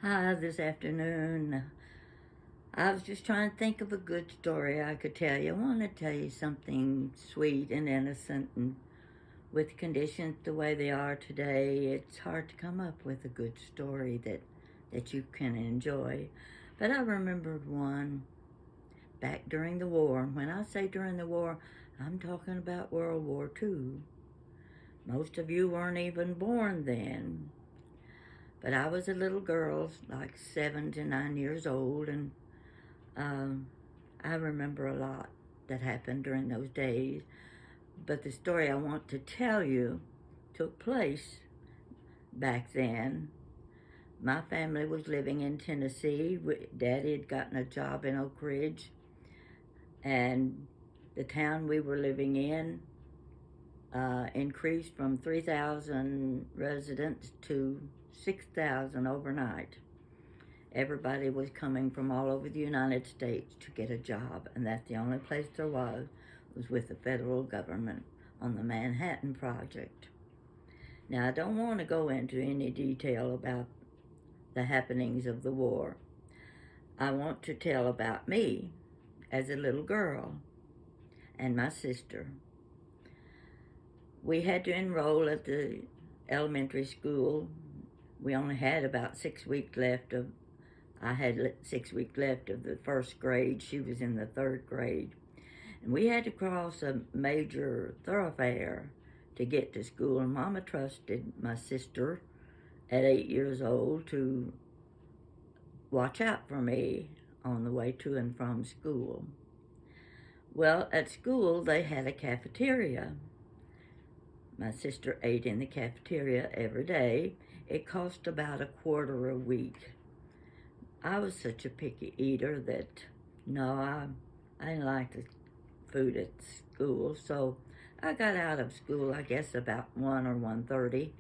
Hi, this afternoon. I was just trying to think of a good story I could tell you. I want to tell you something sweet and innocent, and with conditions the way they are today, it's hard to come up with a good story that you can enjoy. But I remembered one back during the war. When I say during the war, I'm talking about World War II. Most of you weren't even born then. But I was a little girl, like 7 to 9 years old, and Um, I remember a lot that happened during those days, but the story I want to tell you took place back then. My family was living in Tennessee. Daddy had gotten a job in Oak Ridge, and the town we were living in increased from 3,000 residents to 6,000 overnight. Everybody was coming from all over the United States to get a job, and that's the only place there was with the federal government on the Manhattan Project. Now, I don't want to go into any detail about the happenings of the war. I want to tell about me as a little girl and my sister. We had to enroll at the elementary school. We only had about 6 weeks left of I had 6 weeks left of the first grade. She was in the third grade. And we had to cross a major thoroughfare to get to school. And Mama trusted my sister at 8 years old to watch out for me on the way to and from school. Well, at school, they had a cafeteria. My sister ate in the cafeteria every day. It cost about $1 a week. I was such a picky eater that I didn't like the food at school, so I got out of school, I guess, about 1 or 1:30,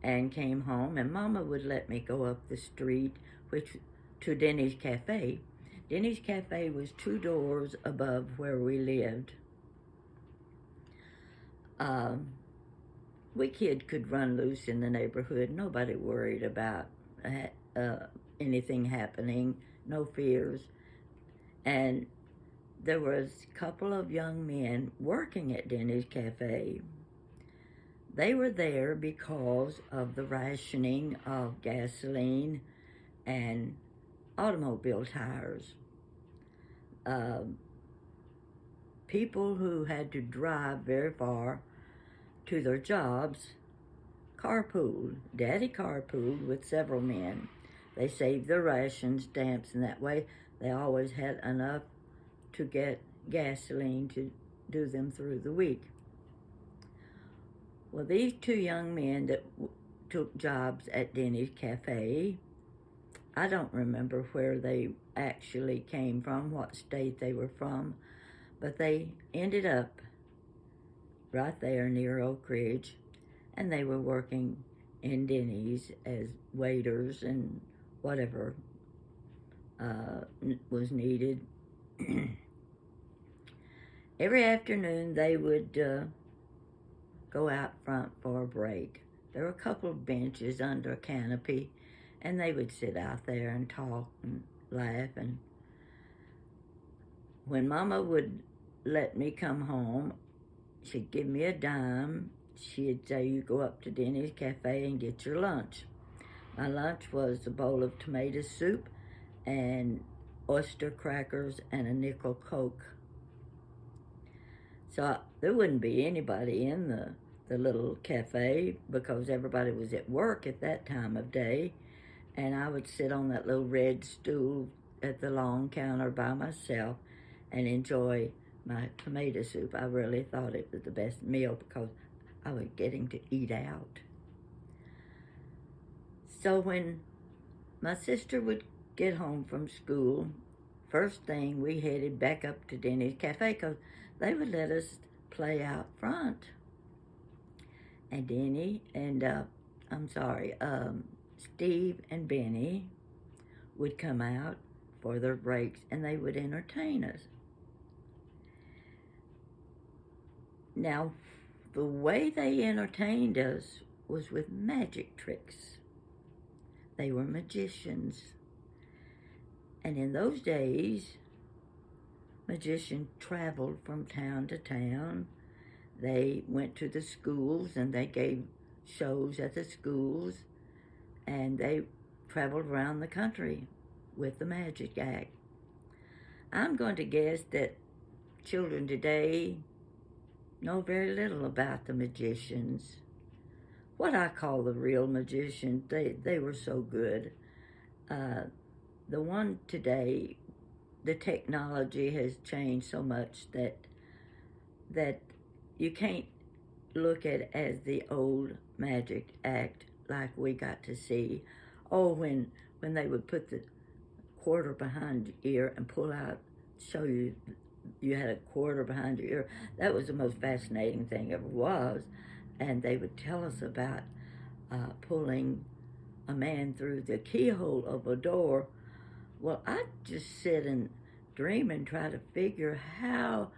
and came home, and Mama would let me go up the street, which to Denny's Cafe. Denny's Cafe was 2 doors above where we lived. We kids could run loose in the neighborhood. Nobody worried about anything happening, no fears. And there was a couple of young men working at Denny's Cafe. They were there because of the rationing of gasoline and automobile tires. People who had to drive very far to their jobs carpooled. Daddy carpooled with several men. They saved their ration stamps, and that way they always had enough to get gasoline to do them through the week. Well, these two young men that took jobs at Denny's Cafe, I don't remember where they actually came from, what state they were from, but they ended up right there near Oak Ridge, and they were working in Denny's as waiters and whatever was needed. Every afternoon they would go out front for a break. There were a couple of benches under a canopy, and they would sit out there and talk and laugh. And when Mama would let me come home, she'd give me a dime. She'd say, "You go up to Denny's Cafe and get your lunch." My lunch was a bowl of tomato soup and oyster crackers and a nickel Coke. So there wouldn't be anybody in the little cafe because everybody was at work at that time of day. And I would sit on that little red stool at the long counter by myself and enjoy my tomato soup. I really thought it was the best meal because I was getting to eat out. So when my sister would get home from school, first thing we headed back up to Denny's Cafe because they would let us play out front. And Steve and Benny would come out for their breaks and they would entertain us. Now, the way they entertained us was with magic tricks. They were magicians. And in those days, magicians traveled from town to town. They went to the schools and they gave shows at the schools, and they traveled around the country with the magic act. I'm going to guess that children today know very little about the magicians. What I call the real magicians, they were so good. The one today, the technology has changed so much that you can't look at it as the old magic act like we got to see. Oh, when they would put the quarter behind your ear and pull out, show you had a quarter behind your ear. That was the most fascinating thing ever was. And they would tell us about pulling a man through the keyhole of a door. Well, I'd just sit and dream and try to figure how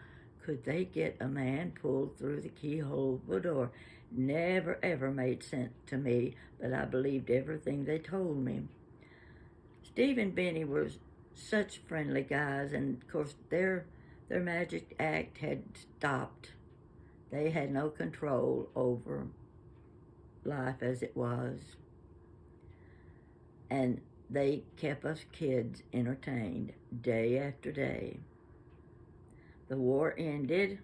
could they get a man pulled through the keyhole of a door. Never ever made sense to me, but I believed everything they told me. Steve and Benny were such friendly guys, and of course their magic act had stopped. They had no control over life as it was. And they kept us kids entertained day after day. The war ended.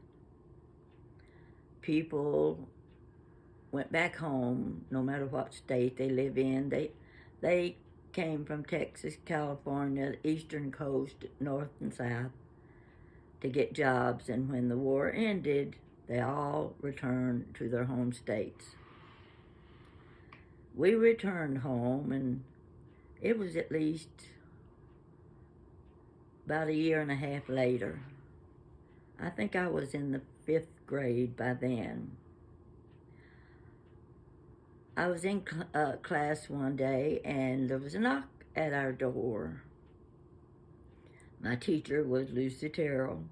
People went back home, no matter what state they live in. They came from Texas, California, the eastern coast, north and south, to get jobs. And when the war ended, they all returned to their home states. We returned home, and it was at least about a year and a half later. I think I was in the 5th grade by then. I was in class one day, and there was a knock at our door. My teacher was Lucy Terrell.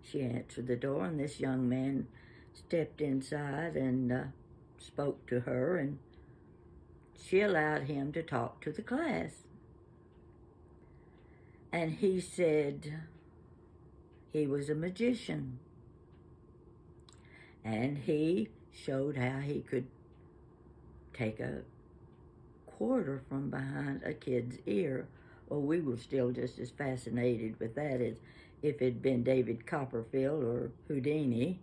She answered the door, and this young man stepped inside and spoke to her, and she allowed him to talk to the class. And he said he was a magician, and he showed how he could take a quarter from behind a kid's ear. Well, we were still just as fascinated with that as if it'd been David Copperfield or Houdini,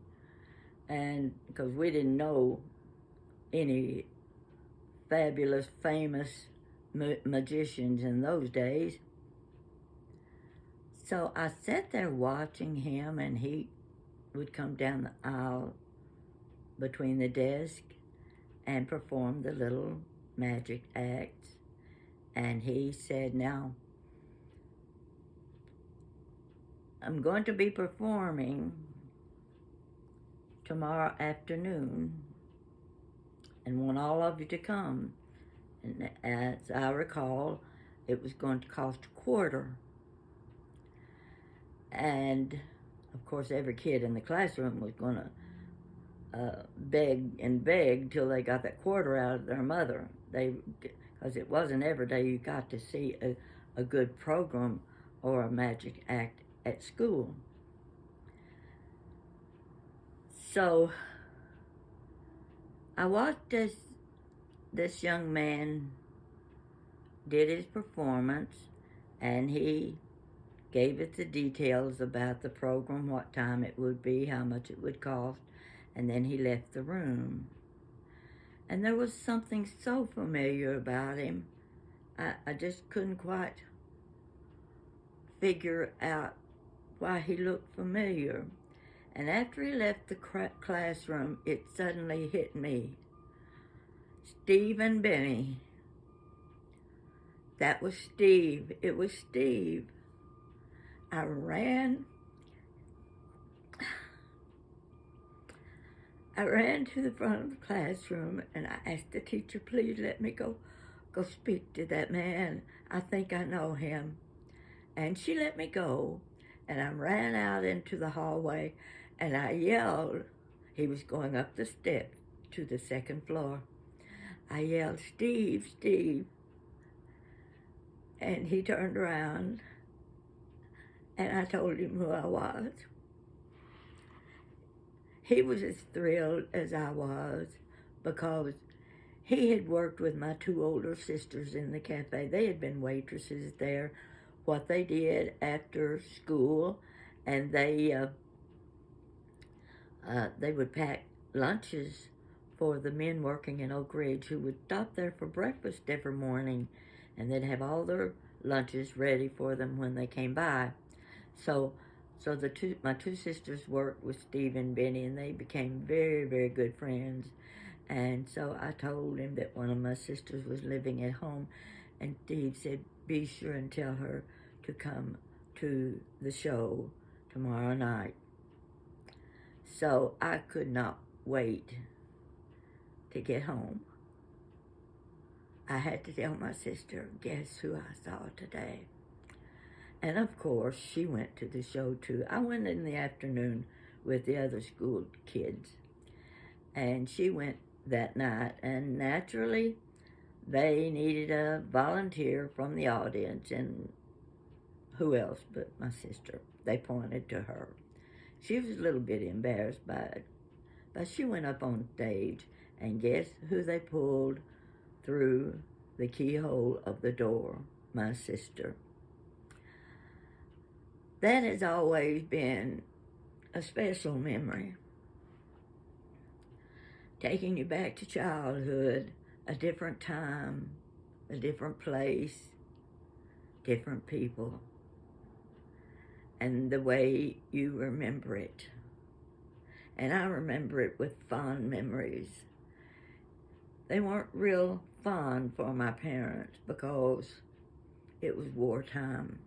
and because we didn't know any fabulous, famous magicians in those days. So I sat there watching him, and he would come down the aisle between the desk and perform the little magic acts. And he said, "Now, I'm going to be performing tomorrow afternoon and want all of you to come." And as I recall, it was going to cost a quarter. And of course, every kid in the classroom was going to beg and beg till they got that quarter out of their mother. Because it wasn't every day you got to see a good program or a magic act at school. So I watched as this young man did his performance, and he gave it the details about the program, what time it would be, how much it would cost, and then he left the room. And there was something so familiar about him. I just couldn't quite figure out why he looked familiar. And after he left the classroom, it suddenly hit me. Steve and Benny. That was Steve. It was Steve. I ran to the front of the classroom, and I asked the teacher, "Please let me go speak to that man. I think I know him." And she let me go, and I ran out into the hallway, and I yelled. He was going up the steps to the 2nd floor. I yelled, "Steve, Steve." And he turned around, and I told him who I was. He was as thrilled as I was because he had worked with my two older sisters in the cafe. They had been waitresses there. What they did after school, and they would pack lunches for the men working in Oak Ridge who would stop there for breakfast every morning, and they'd have all their lunches ready for them when they came by. So, so my two sisters worked with Steve and Benny, and they became very, very good friends. And so I told him that one of my sisters was living at home, and Steve said, "Be sure and tell her to come to the show tomorrow night." So I could not wait to get home. I had to tell my sister, "Guess who I saw today?" And of course, she went to the show too. I went in the afternoon with the other school kids, and she went that night, and naturally, they needed a volunteer from the audience, and who else but my sister? They pointed to her. She was a little bit embarrassed by it, but she went up on stage, and guess who they pulled through the keyhole of the door? My sister. That has always been a special memory, taking you back to childhood, a different time, a different place, different people, and the way you remember it. And I remember it with fond memories. They weren't real fond for my parents because it was wartime,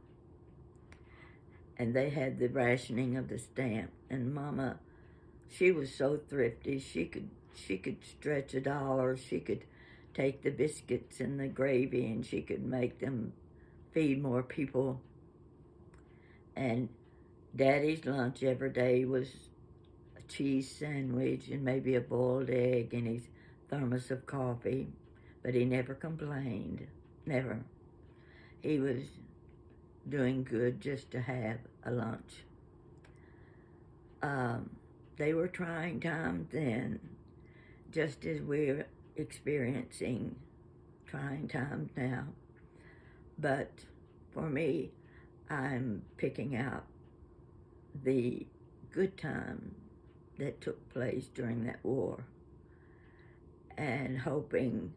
and they had the rationing of the stamp, and Mama, she was so thrifty. She could stretch $1. She could take the biscuits and the gravy, and she could make them feed more people. And Daddy's lunch every day was a cheese sandwich and maybe a boiled egg and his thermos of coffee, but he never complained, never. He was doing good just to have a lunch. They were trying times then, just as we're experiencing trying times now. But for me, I'm picking out the good time that took place during that war and hoping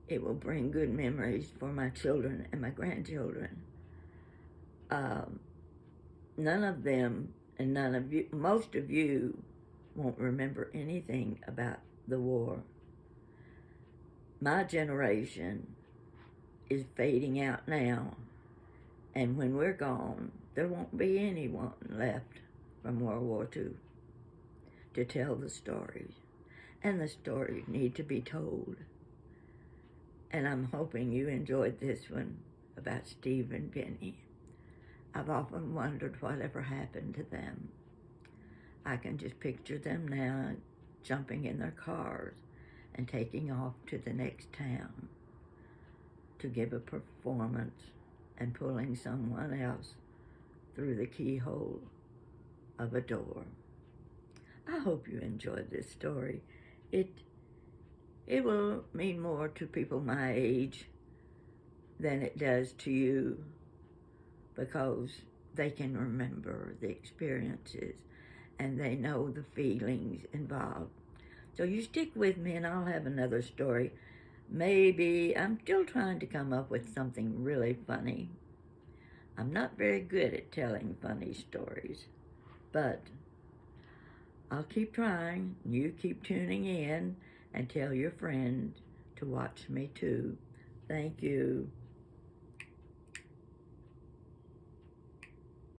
it will bring good memories for my children and my grandchildren. None of them and none of you, most of you won't remember anything about the war. My generation is fading out now, and when we're gone, there won't be anyone left from World War II to tell the stories, and the stories need to be told. And I'm hoping you enjoyed this one about Steve and Benny. I've often wondered whatever happened to them. I can just picture them now jumping in their cars and taking off to the next town to give a performance and pulling someone else through the keyhole of a door. I hope you enjoyed this story. It will mean more to people my age than it does to you, because they can remember the experiences and they know the feelings involved. So you stick with me and I'll have another story. Maybe I'm still trying to come up with something really funny. I'm not very good at telling funny stories, but I'll keep trying. You keep tuning in and tell your friend to watch me too. Thank you.